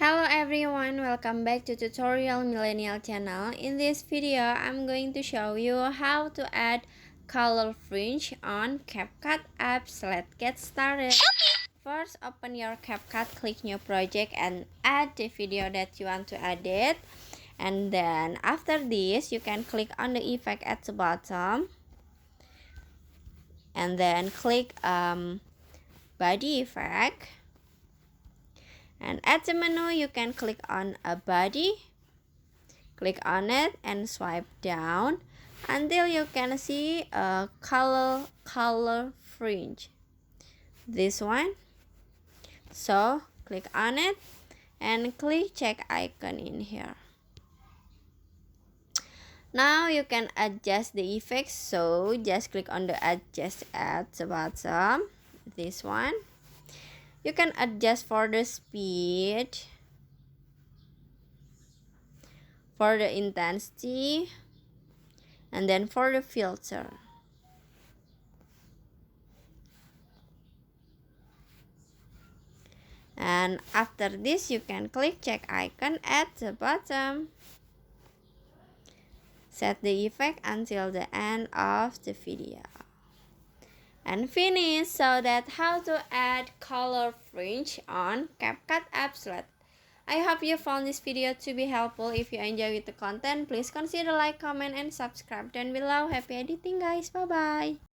Hello everyone, welcome back to Tutorial Millennial channel. In this video, I'm going to show you how to add color fringe on CapCut apps. Let's get started. First, open your CapCut, click new project and add the video that you want to edit. And then after this, you can click on the effect at the bottom. And then click body effect. And at the menu, you can click on a body, click on it and swipe down until you can see a color fringe. This one. So click on it and click check icon in here. Now you can adjust the effects. So just click on the adjust at the bottom. This one. You can adjust for the speed, for the intensity, and then for the filter. And after this, you can click check icon at the bottom. Set the effect until the end of the video. And finish. So that's how to add color fringe on CapCut apps. I hope you found this video to be helpful. If you enjoyed the content, please consider like, comment, and subscribe down below. Happy editing guys. Bye bye.